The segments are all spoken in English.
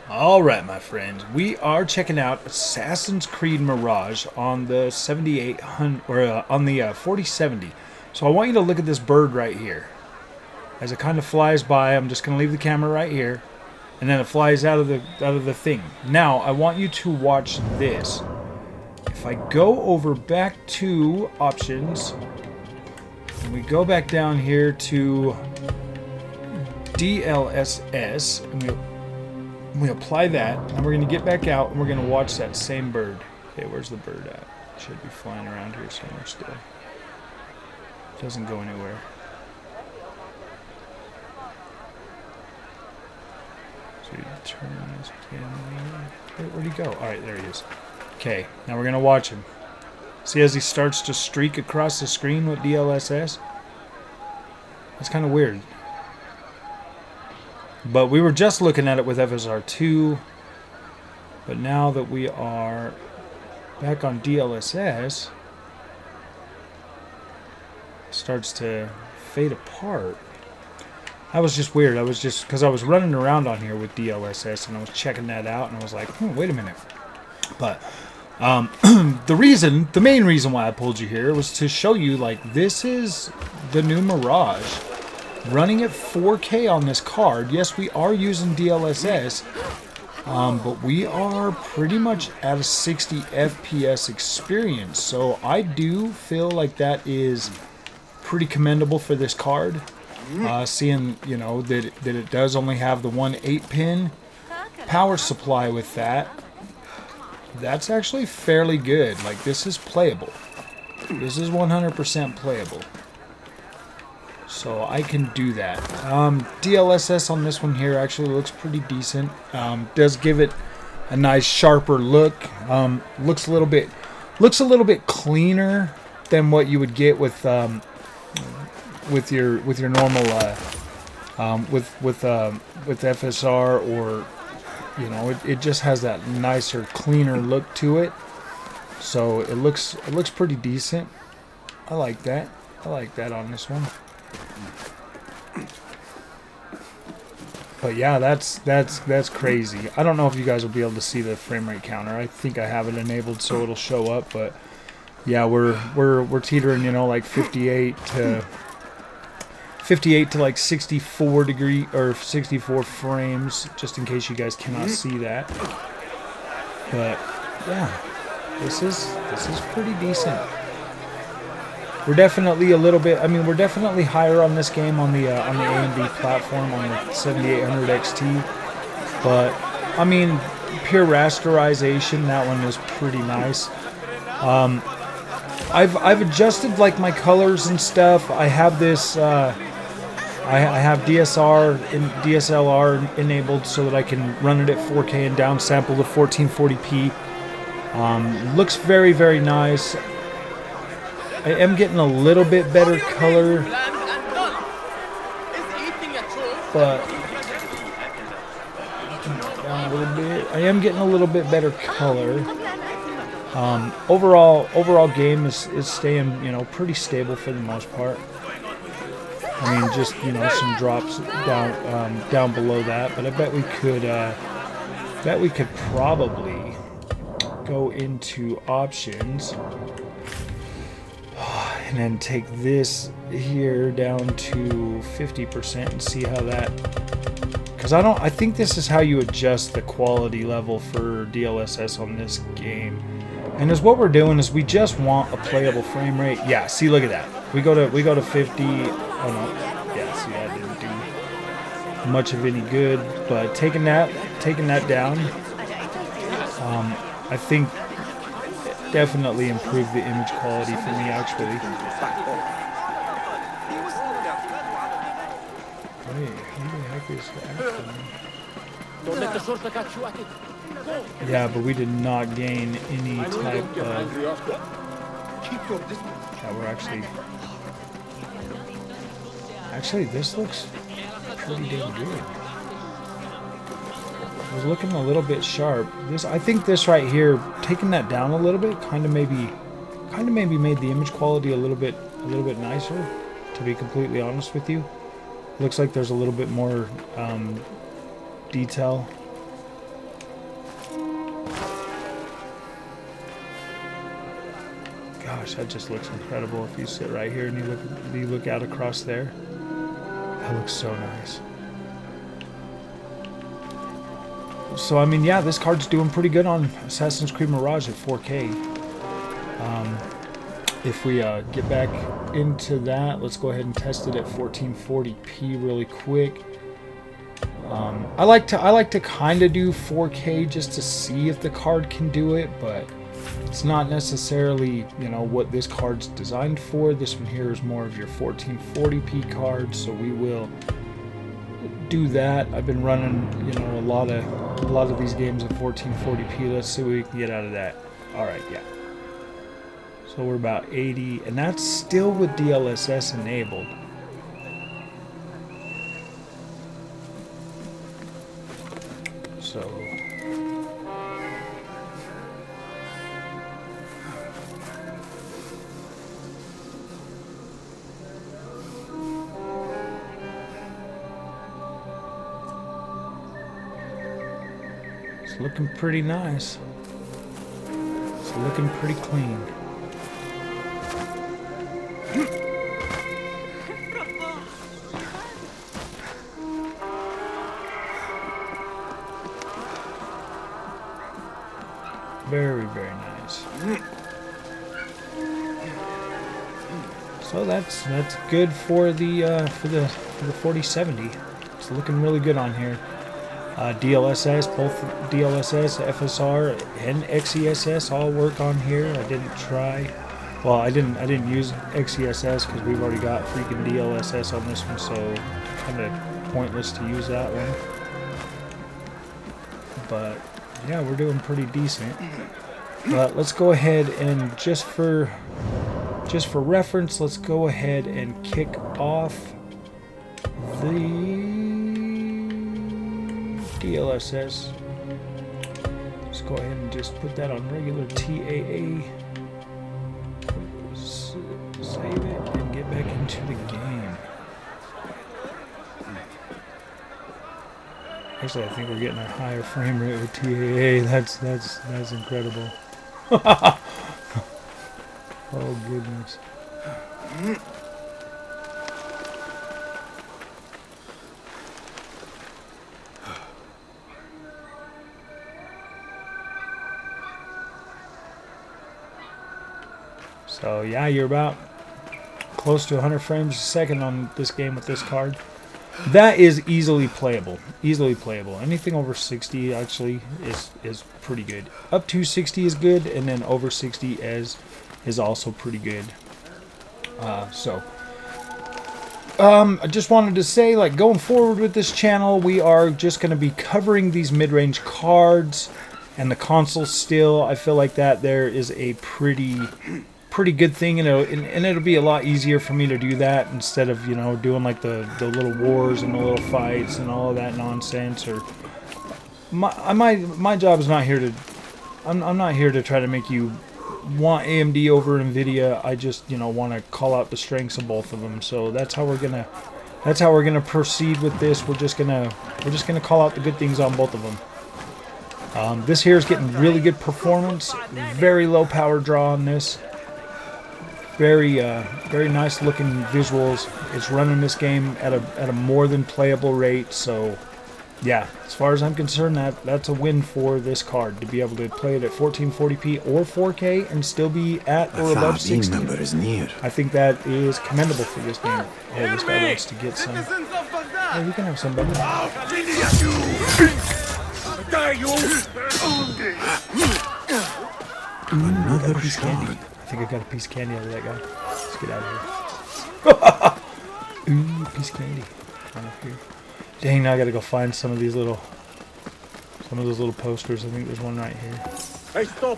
Alright, my friends, we are checking out Assassin's Creed Mirage on the 7800 or on the 4070. So I want you to look at this bird right here. As it kind of flies by, I'm just going to leave the camera right here, and then it flies out of the thing. Now, I want you to watch this. If I go over back to options, and we go back down here to DLSS, and we apply that, and we're going to get back out, and we're going to watch that same bird. Okay, where's the bird at? It should be flying around here somewhere still. It doesn't go anywhere. So you turn this camera. Where'd he go? Alright, there he is. Okay, now we're going to watch him. See as he starts to streak across the screen with DLSS? That's kind of weird. But we were just looking at it with FSR2. But now that we are back on DLSS, it starts to fade apart. That was just weird. I was just, because I was running around on here with DLSS and I was checking that out and I was like, wait a minute. But the main reason why I pulled you here was to show you, like, this is the new Mirage. Running at 4K on this card. Yes, we are using DLSS, but we are pretty much at a 60 FPS experience. So I do feel like that is pretty commendable for this card. Seeing, you know, that it does only have the one 8-pin power supply with that. That's actually fairly good. Like, this is playable. This is 100% playable. So I can do that. DLSS on this one here actually looks pretty decent. Does give it a nice sharper look. Looks a little bit cleaner than what you would get with your normal with FSR, or, you know, it just has that nicer, cleaner look to it. So it looks pretty decent. I like that. I like that on this one. But yeah, that's crazy. I don't know if you guys will be able to see the frame rate counter. I think I have it enabled so it'll show up, but yeah, we're teetering, you know, like 58 to like 64 degree or 64 frames, just in case you guys cannot see that. But yeah, this is pretty decent. We're definitely a little bit, I mean, we're definitely higher on this game on the AMD platform, on the 7800 XT. But I mean, pure rasterization, that one is pretty nice. I've adjusted, like, my colors and stuff. I have this I have DSLR enabled so that I can run it at 4K and downsample to 1440p. Looks very, very nice. I am getting a little bit better color, but down a little bit. I am getting a little bit better color. Overall game is staying, you know, pretty stable for the most part. I mean, just, you know, some drops down below that, but I bet we could probably go into options and then take this here down to 50% and see how that, because I think this is how you adjust the quality level for DLSS on this game. And as what we're doing is we just want a playable frame rate. Yeah, see, look at that. We go to 50. Oh no. Yeah, see, that didn't do much of any good, but taking that down, I think definitely improved the image quality for me, actually. Wait, who the heck is that? Yeah, but we did not gain any type of... Yeah, we're actually, this looks pretty damn good. I was looking a little bit sharp. I think this right here, taking that down a little bit, kind of maybe made the image quality a little bit nicer. To be completely honest with you, looks like there's a little bit more detail gosh, that just looks incredible. If you sit right here and you look out across there, that looks so nice. So I mean, yeah, this card's doing pretty good on Assassin's Creed Mirage at 4K. If we get back into that, let's go ahead and test it at 1440p really quick. I like to kind of do 4K just to see if the card can do it, but it's not necessarily, you know, what this card's designed for. This one here is more of your 1440p card, so we will do that. I've been running, you know, a lot of these games at 1440p. Let's see what we can get out of that. All right, yeah. So we're about 80, and that's still with DLSS enabled. So it's looking pretty nice. It's looking pretty clean. Very, very nice. So that's good for the 4070. It's looking really good on here. DLSS, both DLSS, FSR, and XESS all work on here. I didn't try. Well, I didn't use XESS because we've already got freaking DLSS on this one, so kind of pointless to use that one. But yeah, we're doing pretty decent. But let's go ahead and just for reference, let's go ahead and kick off the DLSS. Let's go ahead and just put that on regular TAA. Save it and get back into the game. Actually, I think we're getting a higher frame rate with TAA. That's incredible. Oh goodness. So yeah, you're about close to 100 frames a second on this game with this card. That is easily playable. Easily playable. Anything over 60 actually is pretty good. Up to 60 is good, and then over 60 is also pretty good. I just wanted to say, like, going forward with this channel, we are just going to be covering these mid-range cards and the console still. I feel like that there is a pretty good thing, and it'll be a lot easier for me to do that instead of, you know, doing like the little wars and the little fights and all of that nonsense. Or my job is not here to I'm not here to try to make you want AMD over Nvidia. I just, you know, want to call out the strengths of both of them. So that's how we're gonna proceed with this. We're just gonna call out the good things on both of them. This here is getting really good performance, very low power draw on this. Very nice looking visuals. It's running this game at a more than playable rate. So yeah, as far as I'm concerned, that's a win for this card, to be able to play it at 1440p or 4K and still be at or above 60. Is near. I think that is commendable for this game. Oh, this guy wants to get some. Oh, you can have some, buddy. Another piece of shard. candy. I think I got a piece of candy out of that guy. Let's get out of here. Ooh, piece of candy. Right up here. Dang, now I gotta go find some of those little posters. I think there's one right here.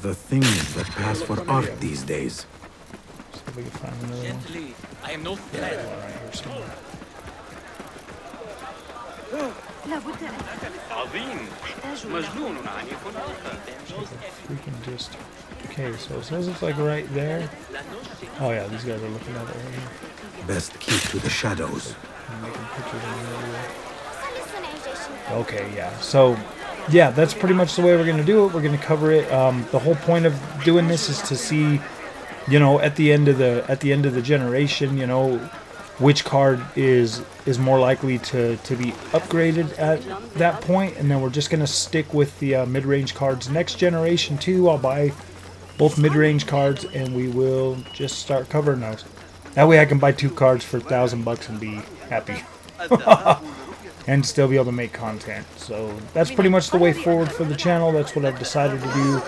The things that pass for art these days. See if we can find another one. Gently, I am no Yeah, threat. there's one right here somewhere. عظيم مجنون عنيف Freaking just. Okay, so it says it's like right there. Oh yeah, these guys are looking at it right here. Best keep to the shadows. I'm making pictures of them everywhere. Okay, yeah. So, yeah, that's pretty much the way we're going to do it. We're going to cover it. The whole point of doing this is to see you know, at the end of the generation, you know, which card is more likely to be upgraded at that point, and then we're just gonna stick with the mid-range cards. Next generation too, I'll buy both mid-range cards, and we will just start covering those. That way I can buy 2 cards for $1,000 and be happy. And still be able to make content. So that's pretty much the way forward for the channel. That's what I've decided to do.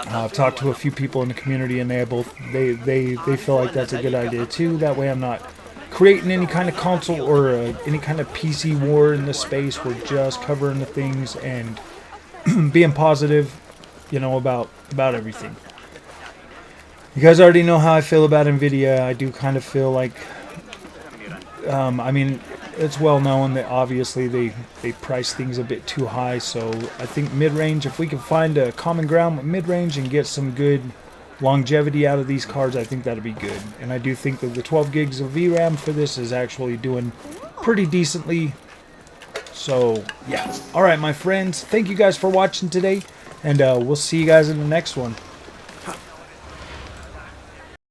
I've talked to a few people in the community, and they feel like that's a good idea too. That way I'm not creating any kind of console or any kind of PC war in this space. We're just covering the things and being positive, you know, about everything. You guys already know how I feel about Nvidia. I do kind of feel like, I mean, it's well known that obviously they price things a bit too high. So I think mid-range, if we can find a common ground with mid-range and get some good longevity out of these cards, I think that'd be good. And I do think that the 12 gigs of VRAM for this is actually doing pretty decently. So yeah. Alright, my friends, thank you guys for watching today, and we'll see you guys in the next one.